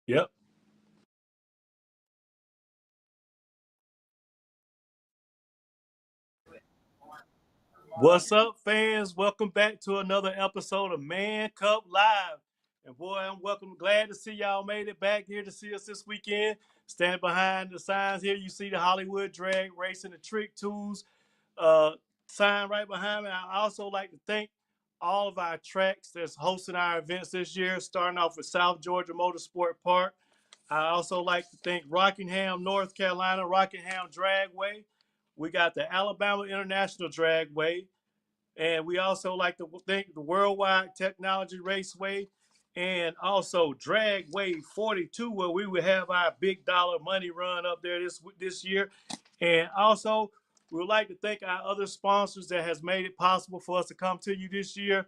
Yep. What's up, fans? Welcome back to another episode of Man Cup Live. And boy, I'm glad to see y'all made it back here to see us this weekend. Stand behind the signs here. You see the Hollywood Drag Racing, the Trick Tools uh, sign right behind me. I also like to thank all of our tracks that's hosting our events this year, starting off with South Georgia Motorsport Park. I also like to thank Rockingham, North Carolina, Rockingham Dragway. We got the Alabama International Dragway. And we also like to thank the Worldwide Technology Raceway and also Dragway 42, where we will have our big dollar money run up there this year. And also, we would like to thank our other sponsors that has made it possible for us to come to you this year.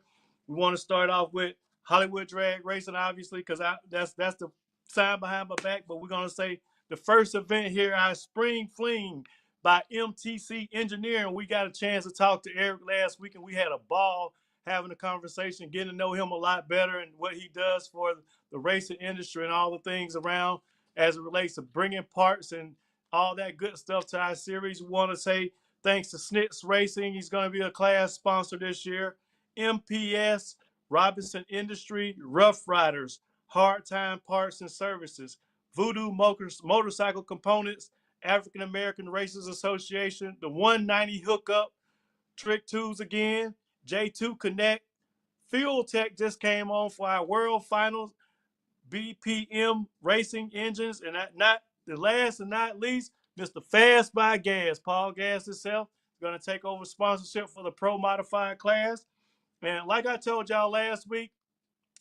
We want to start off with Hollywood Drag Racing, obviously, because that's the sign behind my back. But we're gonna say the first event here, our Spring Fling by MTC Engineering. We got a chance to talk to Eric last week, and we had a ball having a conversation, getting to know him a lot better and what he does for the racing industry and all the things around as it relates to bringing parts and all that good stuff to our series. We want to say thanks to Snitz Racing. He's going to be a class sponsor this year. MPS, Robinson Industry, Rough Riders, Hard Time Parts and Services, Voodoo Motorcycle Components, African American Racers Association, the 190 Hookup, Trick Twos again, J2 Connect, Fuel Tech just came on for our World Finals, BPM Racing Engines, and not the last and not least, Mr. Fast by Gas, Paul Gas himself, is going to take over sponsorship for the Pro Modified class. And like I told y'all last week,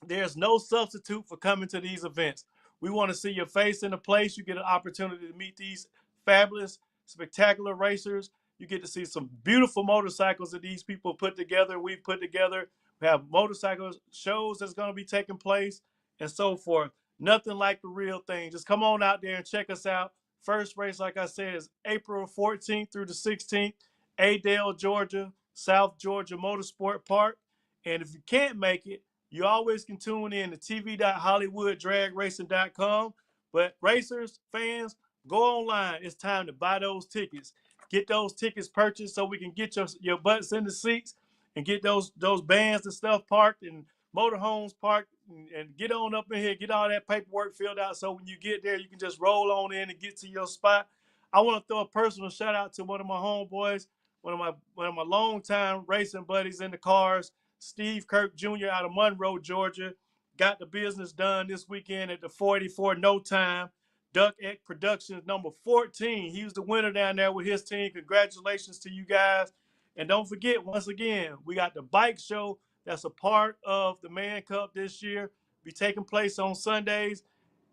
there's no substitute for coming to these events. We want to see your face in the place. You get an opportunity to meet these fabulous, spectacular racers. You get to see some beautiful motorcycles that these people put together. We've put together. We have motorcycle shows that's going to be taking place and so forth. Nothing like the real thing. Just come on out there and check us out. First race, like I said, is April 14th through the 16th, Adel, Georgia, South Georgia Motorsport Park. And if you can't make it, you always can tune in to tv.hollywooddragracing.com. But racers, fans, go online. It's time to buy those tickets. Get those tickets purchased so we can get your butts in the seats and get those bands and stuff parked and motorhomes parked and get on up in here, get all that paperwork filled out so when you get there, you can just roll on in and get to your spot. I want to throw a personal shout out to one of my homeboys, one of my longtime racing buddies in the cars, Steve Kirk Jr. out of Monroe, Georgia. Got the business done this weekend at the 44 No Time. Duck Egg Productions, number 14. He was the winner down there with his team. Congratulations to you guys. And don't forget, once again, we got the bike show that's a part of the Man Cup this year. Be taking place on Sundays.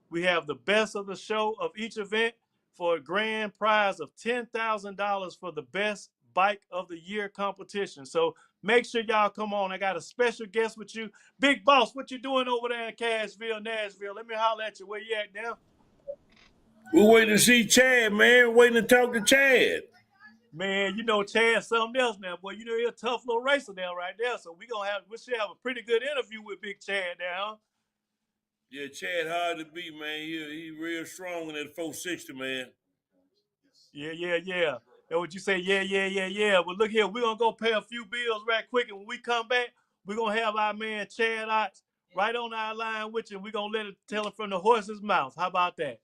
We have the best of the show of each event for a grand prize of $10,000 for the best bike of the year competition. So make sure y'all come on. I got a special guest with you. Big Boss, what you doing over there in Cashville, Nashville? Let me holler at you. Where you at now? We're waiting to see Chad, man. We're waiting to talk to Chad. Man, you know Chad's something else now, boy. You know he's a tough little racer now right there. So we should have a pretty good interview with Big Chad now. Yeah, Chad hard to beat, man. He real strong in that 460, man. Yeah. That's what you say, yeah. But look here, we're gonna go pay a few bills right quick, and when we come back, we're gonna have our man Chad Otts right on our line with you, and we're gonna let it tell it from the horse's mouth. How about that?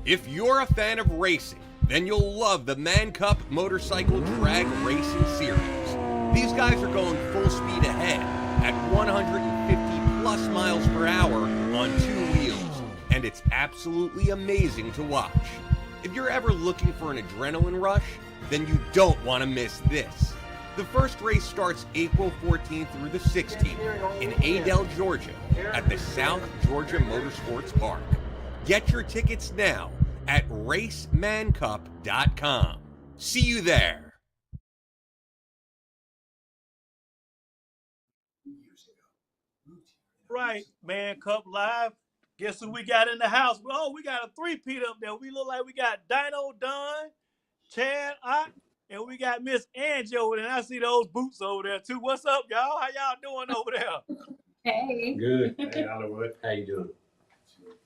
If you're a fan of racing, then you'll love the Man Cup Motorcycle Drag Racing Series. These guys are going full speed ahead at 150 plus miles per hour on two wheels, and it's absolutely amazing to watch. If you're ever looking for an adrenaline rush, then you don't want to miss this. The first race starts April 14th through the 16th in Adel, Georgia at the South Georgia Motorsports Park. Get your tickets now at racemancup.com. See you there. Right, Man Cup Live. Guess who we got in the house? Oh, we got a three-peat up there. We look like we got Dino Dunn, Chad Ott, and we got Miss Angie over there. And I see those boots over there too. What's up, y'all? How y'all doing over there? Hey. Good. Hey, Hollywood. How you doing?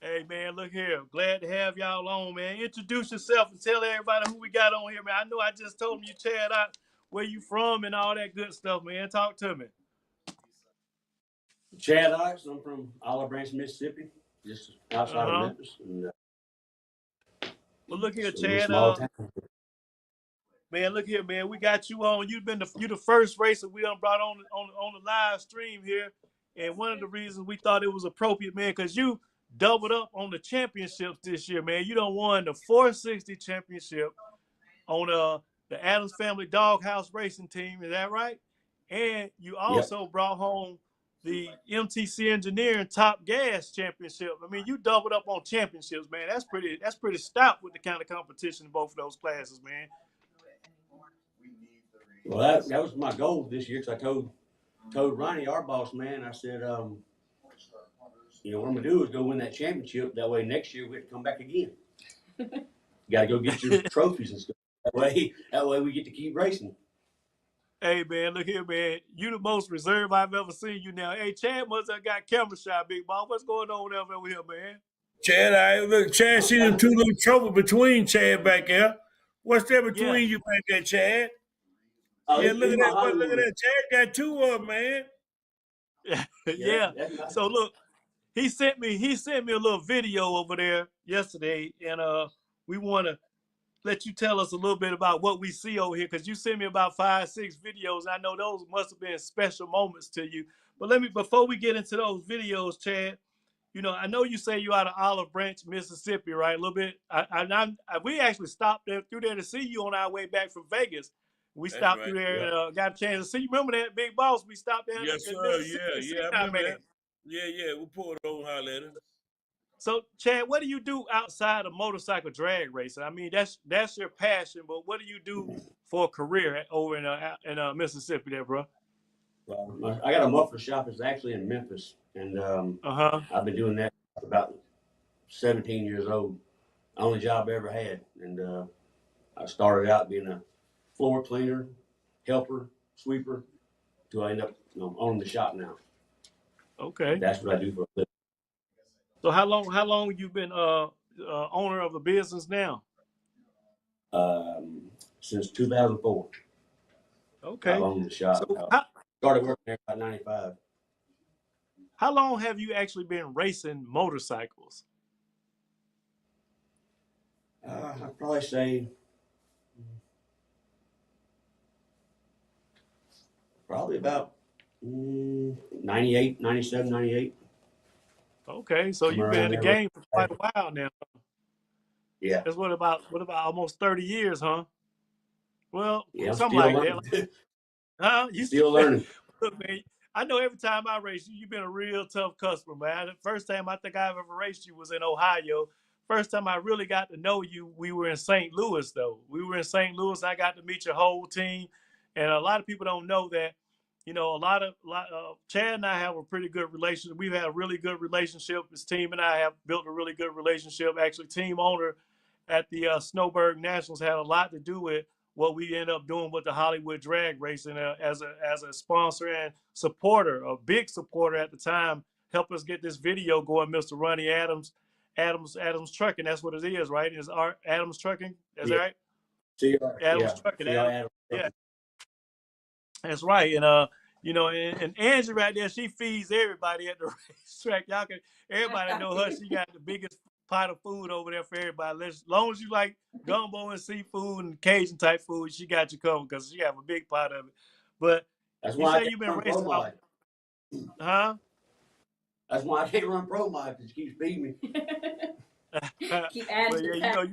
Hey, man, look here. Glad to have y'all on, man. Introduce yourself and tell everybody who we got on here, man. I know I just told them you Chad out where you from and all that good stuff, man. Talk to me. Chad Otts. I'm from Olive Branch, Mississippi, just outside of Uh-huh. Memphis, and Well, look here, it's a little Chad. small town. Man, look here, man. We got you on. You the first racer we done brought on the live stream here. And one of the reasons we thought it was appropriate, man, because you doubled up on the championships this year, man. You done won the 460 championship on the Adams Family Doghouse Racing Team. Is that right? And you Yep. also brought home the MTC Engineering Top Gas Championship. I mean, you doubled up on championships, man. That's pretty stout with the kind of competition in both of those classes, man. Well, that was my goal this year, because I told Ronnie, our boss man, I said, what I'm gonna do is go win that championship. That way next year we have to come back again. You gotta go get your trophies and stuff. That way we get to keep racing. Hey, man, look here, man. You the most reserved I've ever seen you now. Hey, Chad must have got camera shy, big ball. What's going on over here, man? Chad, look, Chad, see them two little trouble between Chad back there. What's there between Yeah. you back there, Chad? Oh, Yeah, look at that. Look at Hollywood. that. Chad got two of them, man. Yeah. That's my, So look, he sent me a little video over there yesterday, and we want to let you tell us a little bit about what we see over here, because you sent me about 5-6 videos. I know those must have been special moments to you. But before we get into those videos, Chad, I know you say you out of Olive Branch, Mississippi, right? A little bit. We actually stopped through there to see you on our way back from Vegas. We That's stopped right. through there yeah. and got a chance to see you. Remember that, big boss? We stopped down Yes, in sir. Mississippi to see Yeah. I that, remember man. that. Yeah. We pulled over and hollered at him. So, Chad, what do you do outside of motorcycle drag racing? I mean, that's your passion, but what do you do for a career over in Mississippi, there, bro? Well, I got a muffler shop. It's actually in Memphis, and Uh-huh. I've been doing that about 17 years old. Only job I ever had, and I started out being a floor cleaner, helper, sweeper, till I end up owning the shop now. Okay. That's what I do for a living. So how long you been owner of the business now? Since 2004, Okay. I've owned the shop. So I started working there about 95. how long have you actually been racing motorcycles? I'd probably say probably about 98, 97, 98. Okay, so Somewhere you've been in around the there. game for quite a while now. Yeah. That's what about almost 30 years, huh? Well, Yeah, I'm something still like that. learning. Huh? You Still learning. Look, man, I know every time I race you, you've been a real tough customer, man. The first time I think I've ever raced you was in Ohio. First time I really got to know you, we were in St. Louis, though. We were in St. Louis. I got to meet your whole team. And a lot of people don't know that, Chad and I have a pretty good relationship. We've had a really good relationship. His team and I have built a really good relationship. Actually, team owner at the Snowbird Nationals had a lot to do with what we end up doing with the Hollywood drag racing as a sponsor and supporter, a big supporter at the time, helped us get this video going. Mr. Ronnie Adams Trucking. That's what it is, right? It's Adams Trucking. Is that Yeah. right? CR, Adams yeah. Trucking. Adam. Yeah, that's right. And and Angie right there, she feeds everybody at the racetrack. Everybody know her. She got the biggest pot of food over there for everybody. As long as you like gumbo and seafood and Cajun type food, she got you covered because she have a big pot of it. But That's you why I say can't you've been run pro racing, mod. huh? That's why I can't run pro mod, because she keeps feeding me. Keep adding But to yeah, that.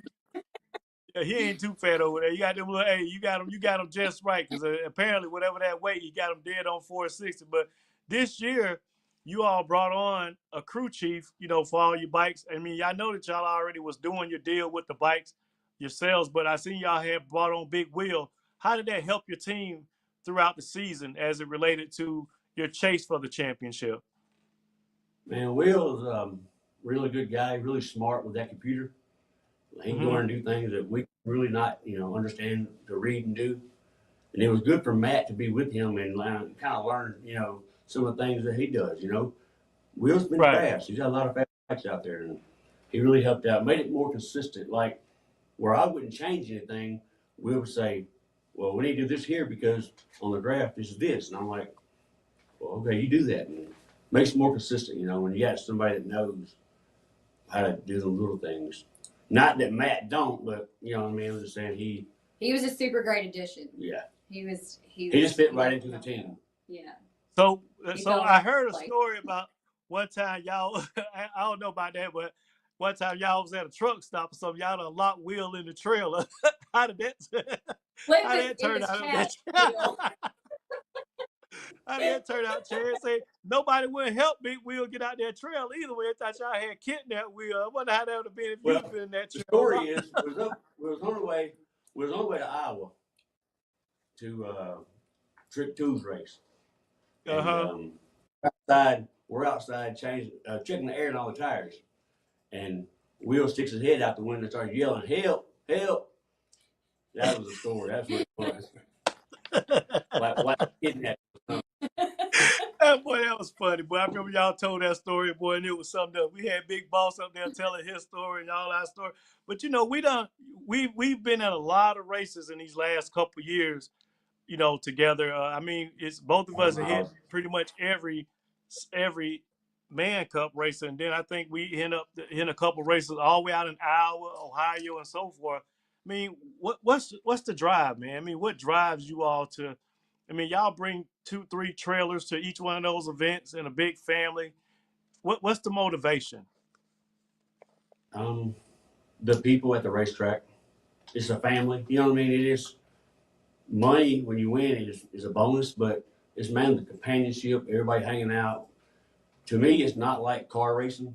yeah, he ain't too fat over there. You got them little, hey, you got him just right, because apparently whatever that weight, you got him dead on 460. But this year, you all brought on a crew chief, for all your bikes. I mean, I know that y'all already was doing your deal with the bikes yourselves, but I seen y'all had brought on Big Wheel. How did that help your team throughout the season as it related to your chase for the championship? Man, Will's really good guy, really smart with that computer. He can go and do things that we really not, understand to read and do. And it was good for Matt to be with him and kind of learn, some of the things that he does. Will's been Right. fast. He's got a lot of fast bikes out there, and he really helped out, made it more consistent. Like where I wouldn't change anything, we would say, well, we need to do this here because on the draft this is this, and I'm like, well, okay, you do that, and it makes it more consistent. You know, when you got somebody that knows how to do the little things. Not that Matt don't, but you know what I mean. I'm just saying he was a super great addition. Yeah. He just fit right into the team. Yeah. So He I heard a like- story about one time y'all. I don't know about that, but one time y'all was at a truck stop or something. Y'all done locked Will in the trailer. How did that? How did that turn out? How did that turn out, Chad? Say nobody would help me. Will get out that trail either way. I thought y'all had kidnapped Will. I wonder how that would have been if you had been in that trail. The story is we was on the way to Iowa to Trick Two's race. And, we're outside checking the air and all the tires, and Will sticks his head out the window and starts yelling, "Help! Help!" That was the story. That's what it was. like kidnapped. Boy, that was funny. Boy, I remember y'all told that story, boy, and it was something else. We had Big Boss up there telling his story and all our story. But you know, we've been at a lot of races in these last couple of years, you know, together. I mean, it's both of us hit pretty much every Man Cup race, and then I think we end up in a couple races all the way out in Iowa, Ohio, and so forth. I mean, what's the drive, man? I mean, what drives you all to? I mean, y'all bring 2-3 trailers to each one of those events and a big family. What's the motivation? The people at the racetrack. It's a family. You know what I mean? It is money when you win is a bonus, but it's mainly the companionship, everybody hanging out. To me, it's not like car racing.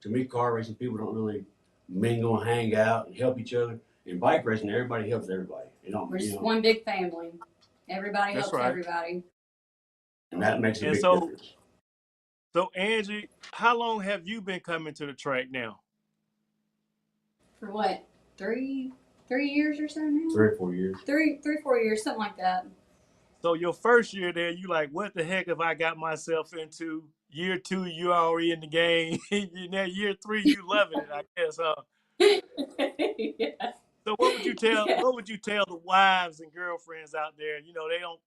To me, car racing, people don't really mingle and hang out and help each other. In bike racing, everybody helps everybody. We're just one big family. Everybody helps everybody. And that makes a big difference. So, Angie, how long have you been coming to the track now? For what, 3 years or so now? 3 or 4 years. 4 years, something like that. So your first year there, you like, what the heck have I got myself into? Year 2, you already in the game. Now year 3, you loving it, I guess, huh? Yeah. So what would you tell? Yeah. What would you tell the wives and girlfriends out there? You know, they don't,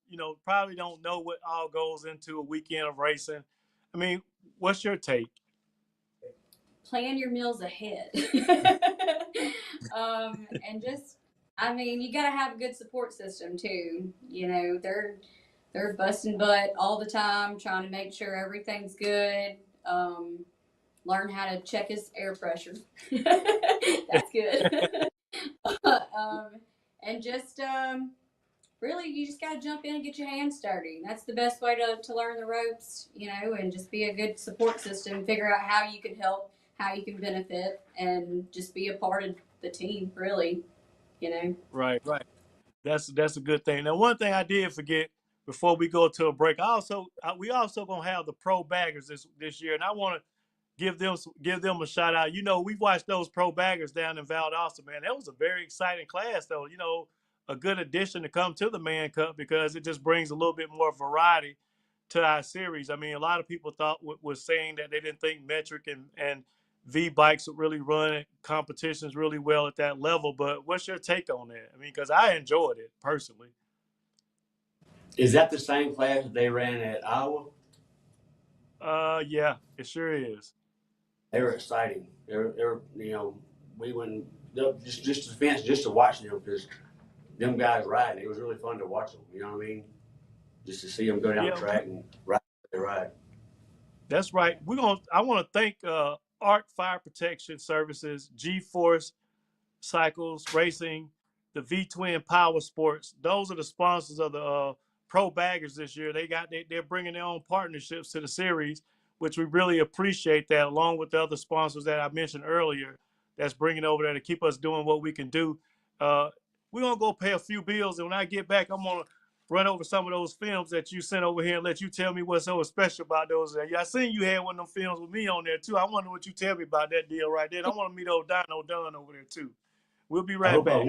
probably don't know what all goes into a weekend of racing. I mean, what's your take? Plan your meals ahead, and just, I mean, you got to have a good support system too. You know, they're busting butt all the time, trying to make sure everything's good. Learn how to check his air pressure. That's good. And just really, you just got to jump in and get your hands dirty. That's the best way to learn the ropes, and just be a good support system. Figure out how you can help, how you can benefit, and just be a part of the team, really, Right. That's a good thing. Now, one thing I did forget before we go to a break, we also gonna have the pro baggers this year, and I want to give them a shout out. We watched those pro baggers down in Valdosta, man. That was a very exciting class, though. A good addition to come to the Man Cup because it just brings a little bit more variety to our series. I mean, a lot of people was saying that they didn't think metric and V bikes would really run competitions really well at that level. But what's your take on that? I mean, because I enjoyed it personally. Is that the same class that they ran at Iowa? Yeah, it sure is. They were exciting. They're we went just to fence just to watch them because them guys riding. It was really fun to watch them. You know what I mean? Just to see them go down the track and ride. That's right. I want to thank ARC Fire Protection Services, G-Force Cycles Racing, the V-Twin Power Sports. Those are the sponsors of the pro baggers this year. They're bringing their own partnerships to the series, which we really appreciate that, along with the other sponsors that I mentioned earlier that's bringing over there to keep us doing what we can do. We're going to go pay a few bills, and when I get back, I'm going to run over some of those films that you sent over here and let you tell me what's so special about those. I seen you had one of them films with me on there, too. I wonder what you tell me about that deal right there. I want to meet old Dino Dunn over there, too. We'll be right back.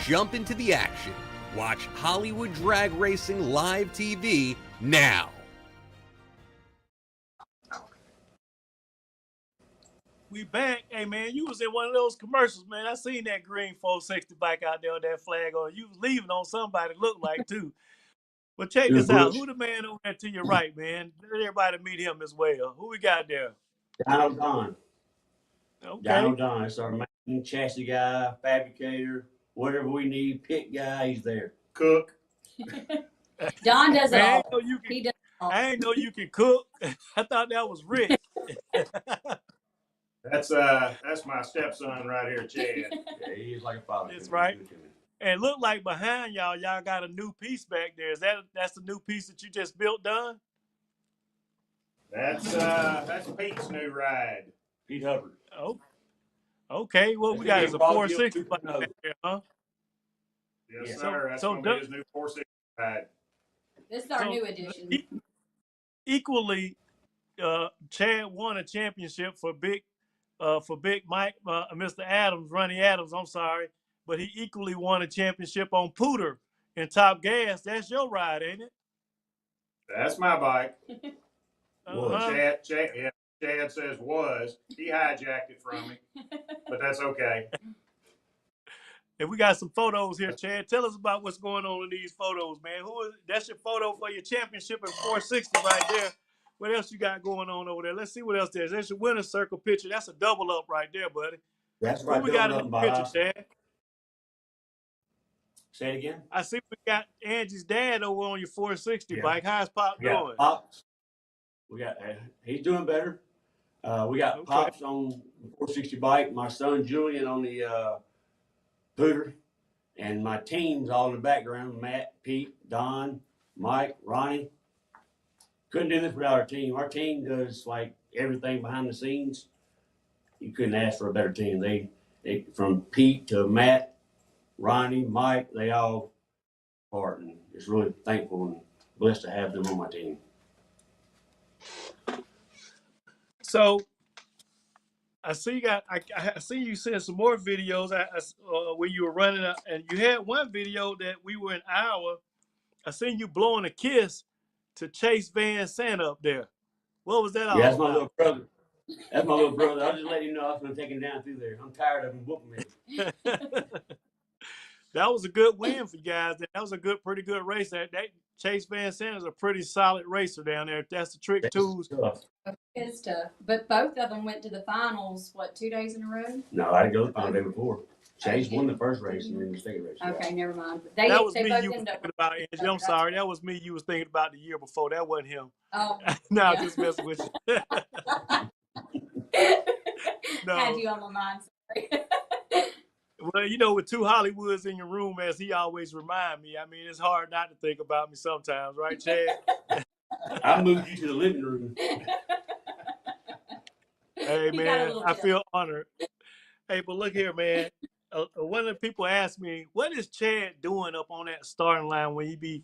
jump into the action. Watch Hollywood Drag Racing Live TV now. We back. Hey, man, you was in one of those commercials, man. I seen that green 460 bike out there with that flag on. You was leaving on somebody looked like, too. But check this out. Who the man over there to your right, man? Let everybody meet him as well. Who we got there? Don. Okay. Don. It's our main chassis guy, fabricator, whatever we need, pit guy, he's there. Cook. Don does it Man, all. he does all. I ain't know you can cook. I thought that was Rick. That's my stepson right here, Chad. Yeah, he's like a father. That's right. And look like behind y'all got a new piece back there. That's the new piece that you just built, Don? That's Pete's new ride. Pete Hubbard. Oh, okay. What we got is a 460 back there, huh? Yes, sir. That's gonna be his new 460 ride. This is our new edition. Equally, Chad won a championship for Big Mike, Mr. Adams, Ronnie Adams. I'm sorry, but he equally won a championship on Pooter and Top Gas. That's your ride, ain't it? That's my bike. Uh-huh. Chad says was. He hijacked it from me, but that's okay. And we got some photos here, Chad. Tell us about what's going on in these photos, man. That's your photo for your championship in 460 right there. What else you got going on over there? Let's see what else there is. There's your winner's circle picture. That's a double up right there, buddy. That's right. Who we got in the picture, Chad? Say it again. I see we got Angie's dad over on your 460 bike. How's Pop doing? Pops. He's doing better. We got Pops on the 460 bike. My son Julian on the Pooter, and my team's all in the background. Matt, Pete, Don, Mike, Ronnie. Couldn't do this without our team. Our team does like everything behind the scenes. You couldn't ask for a better team. They from Pete to Matt, Ronnie, Mike, they all part, and just really thankful and blessed to have them on my team. So I see I see you sent some more videos where you were running, and you had one video that we were in Iowa. I seen you blowing a kiss to Chase Van Sant up there. What was that all about? That's my little brother. That's my little brother. I'll just let you know I was going to take him down through there. I'm tired of him whooping me. That was a good win for you guys. That was a pretty good race. That Chase Van Sant is a pretty solid racer down there. That's the trick tools. It's tough. But both of them went to the finals, 2 days in a row? No, I didn't go to the final day before. Chase won the first race and then the second race. Okay, never mind. That was me you was thinking about, Angie. I'm sorry. That was me you was thinking about the year before. That wasn't him. Oh. No, I'm just messing with you. No. Had you on my mind, sorry. Well, with two Hollywoods in your room, as he always remind me, I mean, it's hard not to think about me sometimes, right, Chad? I moved you to the living room. Hey, man, I feel honored. Hey, but look here, man. One of the people asked me, what is Chad doing up on that starting line when he be,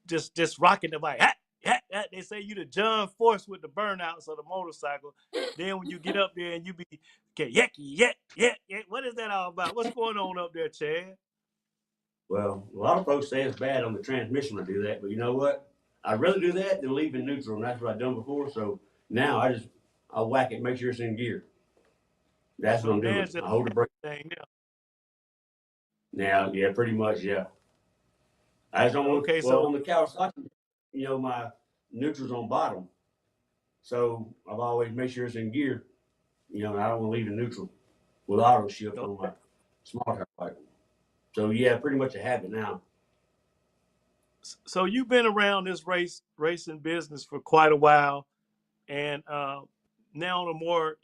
just rocking the bike? They say you the John Force with the burnouts of the motorcycle. Then when you get up there and you be, okay, yeah. What is that all about? What's going on up there, Chad? Well, a lot of folks say it's bad on the transmission when I do that, but you know what? I'd rather do that than leave in neutral, and that's what I've done before. So now I'll whack it, make sure it's in gear. That's what I'm doing. I hold the brake. Now, yeah, pretty much, yeah. I just don't want on the Kawasaki, my neutral's on bottom. So I've always made sure it's in gear. I don't want to leave it neutral with auto shift on my small tire bike. So yeah, pretty much a habit now. So you've been around this racing business for quite a while, and now on a more,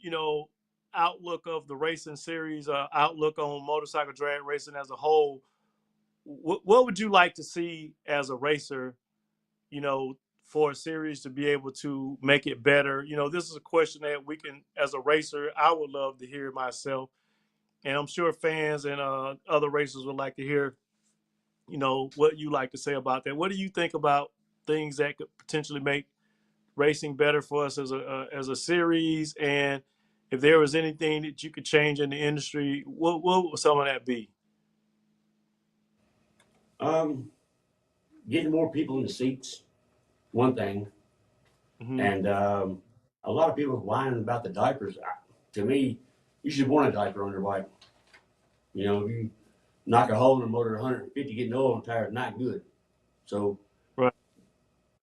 outlook of the racing series, outlook on motorcycle drag racing as a whole, what would you like to see as a racer, for a series to be able to make it better? This is a question that we can, as a racer, I would love to hear myself. And I'm sure fans and other racers would like to hear, what you like to say about that. What do you think about things that could potentially make racing better for us as a series? And if there was anything that you could change in the industry, what would some of that be? Getting more people in the seats, one thing. Mm-hmm. And a lot of people whining about the diapers. To me, you should want a diaper on your bike. You know, if you knock a hole in the motor 150, getting oil and tire is not good. So Right.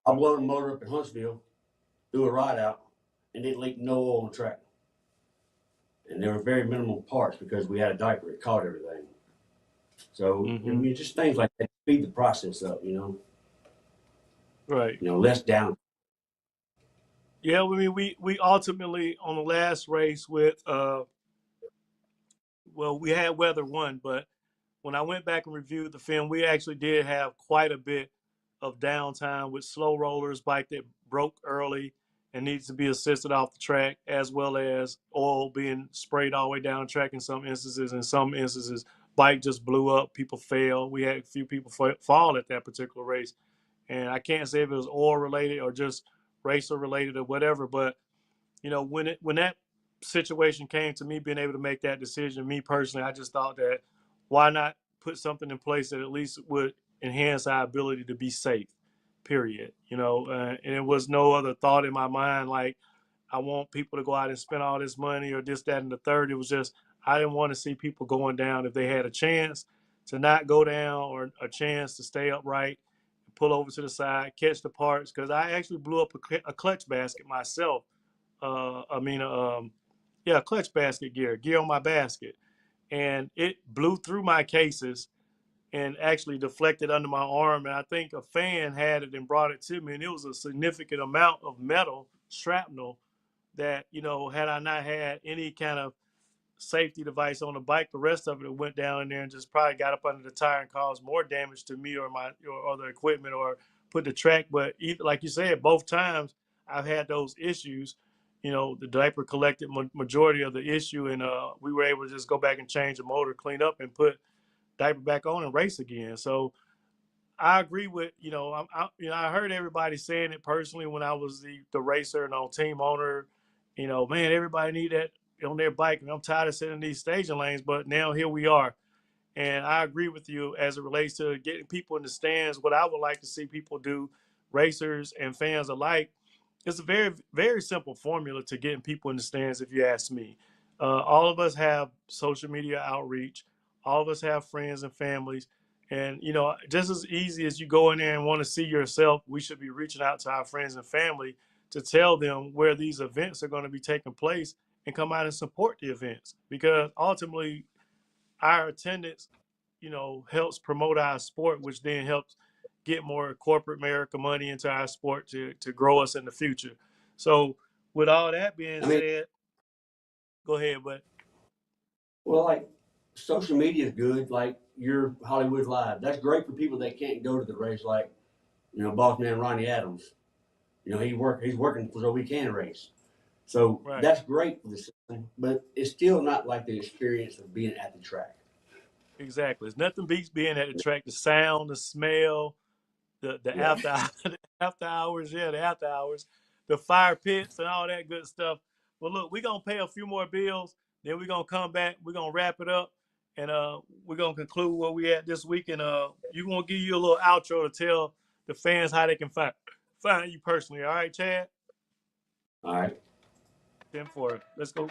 I blow the motor up in Huntsville, do a ride out, and it leaked no oil on the track. And there were very minimal parts because we had a diaper. It caught everything. So, Mm-hmm. I mean, just things like that speed the process up, you know. Right. You know, less down. Yeah, I mean, we ultimately on the last race with well, we had weather one, but when I went back and reviewed the film, we actually did have quite a bit of downtime with slow rollers, bike that broke early and needs to be assisted off the track, as well as oil being sprayed all the way down the track in some instances. In some instances, bike just blew up, people fell. We had a few people fall at that particular race. And I can't say if it was oil related or just racer related or whatever, but you know, when that situation came to me being able to make that decision, me personally, I just thought that why not put something in place that at least would enhance our ability to be safe, period. You know, and it was no other thought in my mind like I want people to go out and spend all this money or this, that, and the third. It was just I didn't want to see people going down if they had a chance to not go down or a chance to stay upright, pull over to the side, catch the parts. Because I actually blew up a clutch basket myself. Yeah, clutch basket gear on my basket, and it blew through my cases and actually deflected under my arm. And I think a fan had it and brought it to me, and it was a significant amount of metal shrapnel that, you know, had I not had any kind of safety device on the bike, the rest of it went down in there and just probably got up under the tire and caused more damage to me or my or the equipment or put the track. But either, like you said, both times I've had those issues. You know, the diaper collected majority of the issue, and we were able to just go back and change the motor, clean up, and put diaper back on and race again. So I agree with, you know, I heard everybody saying it personally when I was the racer and on team owner. You know, man, everybody need that on their bike, and I'm tired of sitting in these staging lanes. But now here we are, and I agree with you as it relates to getting people in the stands. What I would like to see people do, racers and fans alike, it's a very, very simple formula to getting people in the stands, if you ask me. All of us have social media outreach. All of us have friends and families. And, you know, just as easy as you go in there and want to see yourself, we should be reaching out to our friends and family to tell them where these events are going to be taking place and come out and support the events. Because ultimately, our attendance, you know, helps promote our sport, which then helps get more corporate America money into our sport to grow us in the future. So with all that being said, go ahead, but Well, like social media is good. Like your Hollywood Live, that's great for people that can't go to the race. Like, you know, boss man Ronnie Adams. You know, he's working so we can race. So right. that's great for the system, but it's still not like the experience of being at the track. Exactly. It's nothing beats being at the track, the sound, the smell, the Yeah. the after hours, the after hours, the fire pits and all that good stuff. Well, look, we're gonna pay a few more bills, then we're gonna come back, we're gonna wrap it up, and we're gonna conclude where we at this week. And you're gonna give you a little outro to tell the fans how they can find you personally. All right, Chad? All right. 10-4. Let's go.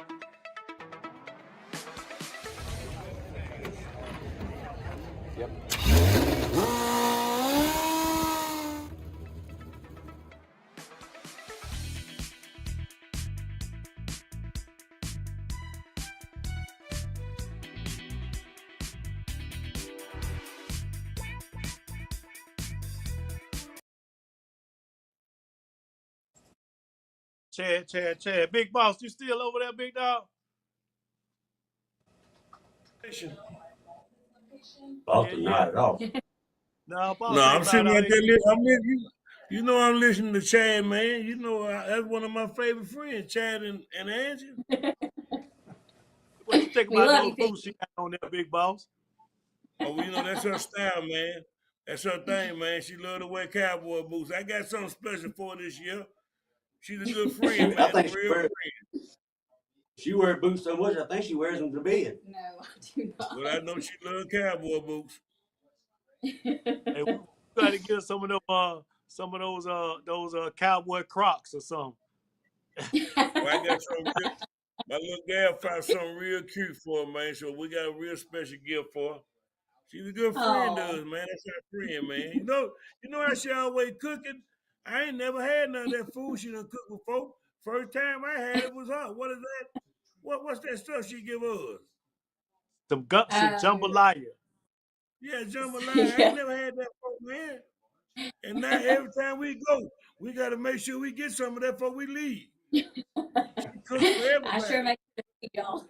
Chad. Big boss, you still over there, big dog? Yeah, Boston, yeah. not at all. No, No, boss ain't I'm about sitting all right that. there. You know I'm listening to Chad, man. You know that's one of my favorite friends, Chad and Angie. What you think We about love you, those Pete. boots she got on there, big boss? Oh, well, you know that's her style, man. That's her thing, man. She love to wear cowboy boots. I got something special for her this year. She's a good friend, I man. think A real friend. she wears boots so much. I think she wears them to bed. No, I do not. But I know she love cowboy boots. Hey, we got to get some of those cowboy Crocs or something. Well, I got my little gal found something real cute for her, man. So we got a real special gift for her. She's a good friend to Oh, us, man. That's our friend, man. You know how she always cooking. I ain't never had none of that food she done cooked before. First time I had it was her. What is that? What's that stuff she give us? Some jambalaya. Yeah, jambalaya. I ain't yeah. never had that before, man. And now every time we go, we gotta make sure we get some of that before we leave. She cooks for I sure everybody. make it for y'all.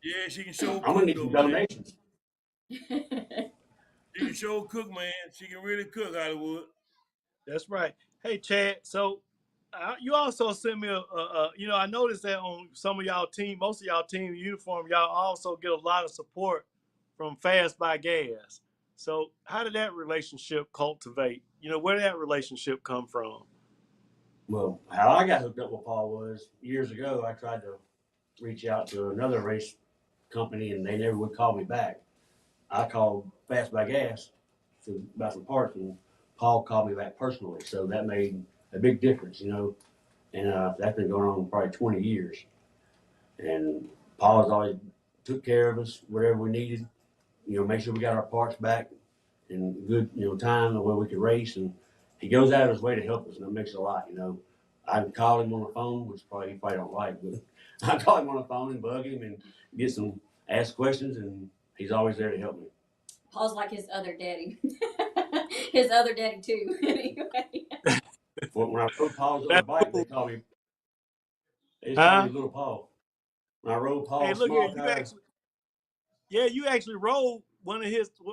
Yeah, she can show I'm gonna cook need though, some man. donations. She can show cook, man. She can really cook, Hollywood. That's right. Hey, Chad. So you also sent me I noticed that on some of y'all team, most of y'all team uniform, y'all also get a lot of support from Fast by Gas. So how did that relationship cultivate? Where did that relationship come from? Well, how I got hooked up with Paul was years ago. I tried to reach out to another race company, and they never would call me back. I called Fast by Gas about some parts, and Paul called me back personally. So that made a big difference, And that's been going on probably 20 years. And Paul's always took care of us, whatever we needed. Make sure we got our parts back in good, time where we could race. And he goes out of his way to help us, and that makes a lot. I can call him on the phone, which he probably don't like, but I call him on the phone and bug him and ask questions, and he's always there to help me. Paul's like his other daddy. His other daddy too. Anyway. When I rode Paul's other That's bike, cool. they just called me Huh? Little Paul. When I rode Hey, Paul's look here. small tire, You actually rode one of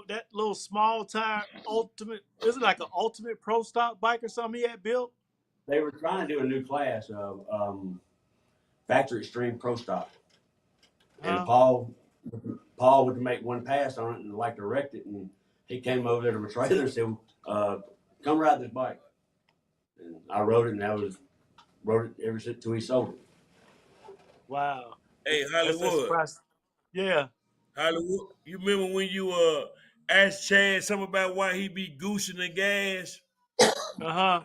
that little small tire ultimate. Is it like an ultimate pro stock bike or something he had built? they were trying to do a new class of Factory Extreme Pro Stock. And Huh? Paul would make one pass on it and like to wreck it, and he came over there to my trailer and said, "Come ride this bike." And I rode it, and rode it ever since till he sold it. Wow. Hey, That's Hollywood. impressive. Yeah. Hollywood. You remember when you asked Chad something about why he be goosing the gas? Uh-huh.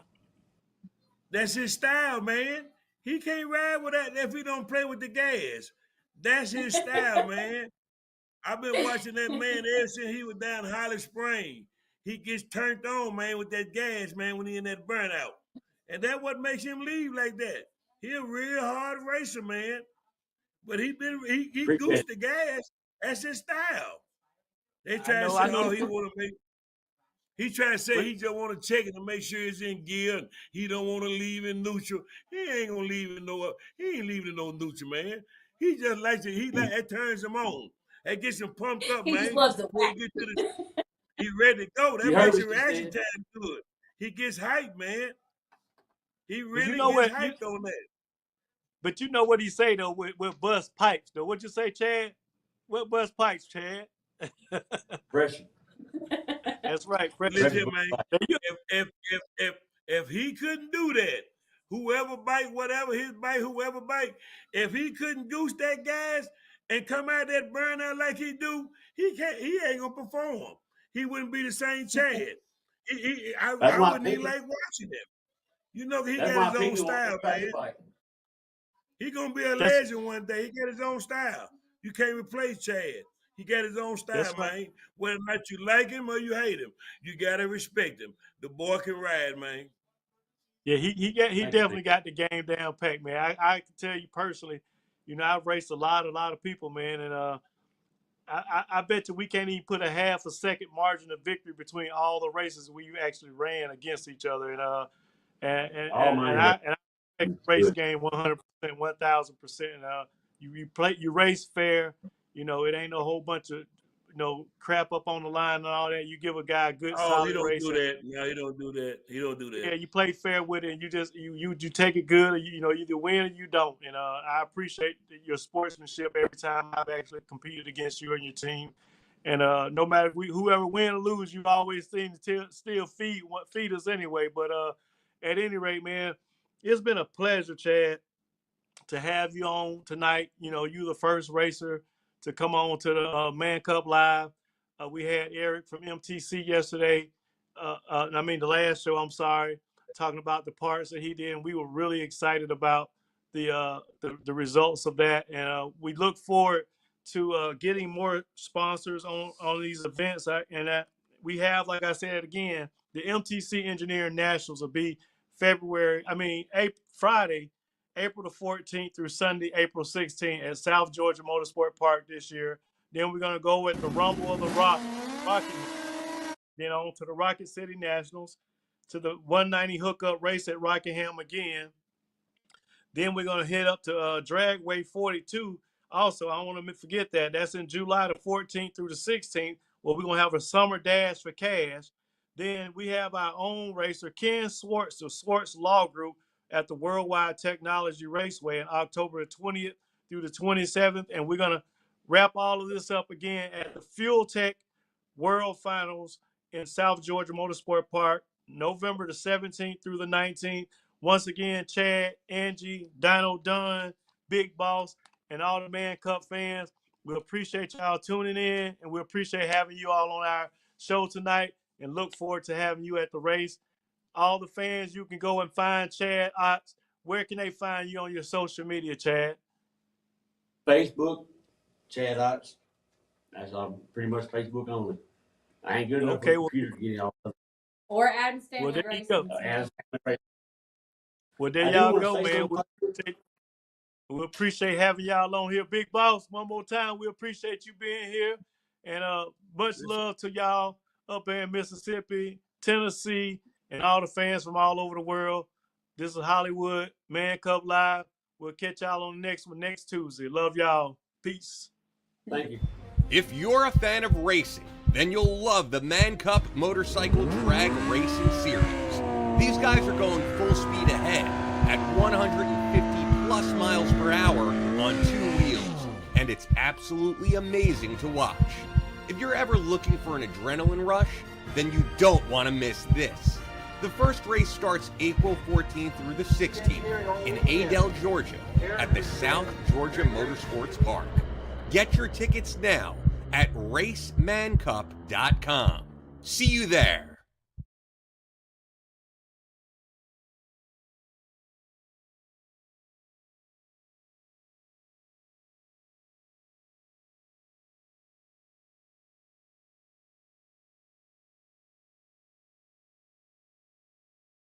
That's his style, man. He can't ride with that if he don't play with the gas. That's his style, man. I've been watching that man ever since he was down Holly Spring. He gets turned on, man, with that gas, man, when he in that burnout. And that's what makes him leave like that. He a real hard racer, man. But he Appreciate goosed the gas. That's his style. They I try to know. say, I know. oh, he want to make. He try to say But he just want to check it to make sure it's in gear. And he don't want to leave in neutral. He ain't gonna leave in no. He ain't leaving in no neutral, man. He just likes it. It turns him on. That gets him pumped up, He just man. loves the Before whack. he get to he ready to go. You That heard makes what his she reaction said. time good. He gets hyped, man. He but you really know gets what hyped on that. but you know what he say though with bust pipes though. What you say, Chad? What bust pipes, Chad? Pressure. That's right. Listen Pressure. here, man. There you- If he couldn't do that, whoever bike, whatever his bike, whoever bike, if he couldn't goose that gas and come out that burnout like he do, he ain't gonna perform. He wouldn't be the same Chad. That's I my wouldn't even opinion. like watching him. You know, he That's got my his own opinion on style, everybody's man. bike. He gonna be a That's legend one day. He got his own style. You can't replace Chad. He got his own style, that's right. man. Whether or not you like him or you hate him, you gotta respect him. The boy can ride, man. Yeah, he Thank you, man. definitely got the game down packed, man. I can tell you personally, I've raced a lot of people, man, and I bet you we can't even put a half a second margin of victory between all the races we actually ran against each other, All and mine are I respect the race good. game 100%, 1000%. You race fair, it ain't no whole bunch of crap up on the line and all that. You give a guy a good Oh, he solid don't race, do and that. No, he don't do that. He don't do that. yeah, you play fair with it, and you take it good, or either win or you don't. And I appreciate your sportsmanship every time I've actually competed against you and your team. And no matter whoever win or lose, you always seem to still feed us anyway. But at any rate, man, it's been a pleasure, Chad, to have you on tonight. You're the first racer to come on to the Man Cup Live. We had Eric from MTC yesterday. The last show, I'm sorry, talking about the parts that he did. And we were really excited about the results of that. And we look forward to getting more sponsors on these events. We have, like I said again, the MTC Engineering Nationals will be Friday, April the 14th through Sunday, April 16th at South Georgia Motorsport Park this year. Then we're going to go with the Rumble of the Rocket. Then on to the Rocket City Nationals, to the 190 hookup race at Rockingham again. Then we're going to head up to Dragway 42. Also, I don't want to forget that. That's in July the 14th through the 16th, where we're going to have a summer dash for cash. Then we have our own racer, Ken Swartz of Swartz Law Group, at the Worldwide Technology Raceway in October the 20th through the 27th. And we're going to wrap all of this up again at the Fuel Tech World Finals in South Georgia Motorsport Park, November the 17th through the 19th. Once again, Chad, Angie, Dino Dunn, Big Boss, and all the Man Cup fans, we appreciate y'all tuning in, and we appreciate having you all on our show tonight, and look forward to having you at the race. All the fans, you can go and find Chad Otts. Where can they find you on your social media, Chad? Facebook, Chad Otts. That's pretty much Facebook only. I ain't good enough for a computer to get it all. Or Adam Stanley there you Racing. go. Well, there y'all go, man. We appreciate having y'all on here. Big Boss, one more time, we appreciate you being here. And much love to y'all up in Mississippi, Tennessee, and all the fans from all over the world. This is Hollywood Man Cup Live. We'll catch y'all on the next one next Tuesday. Love y'all. Peace. Thank you. If you're a fan of racing, then you'll love the Man Cup Motorcycle Drag Racing Series. These guys are going full speed ahead at 150 plus miles per hour on 2 wheels, and it's absolutely amazing to watch. If you're ever looking for an adrenaline rush, then you don't want to miss this. The first race starts April 14th through the 16th in Adel, Georgia at the South Georgia Motorsports Park. Get your tickets now at racemancup.com. See you there.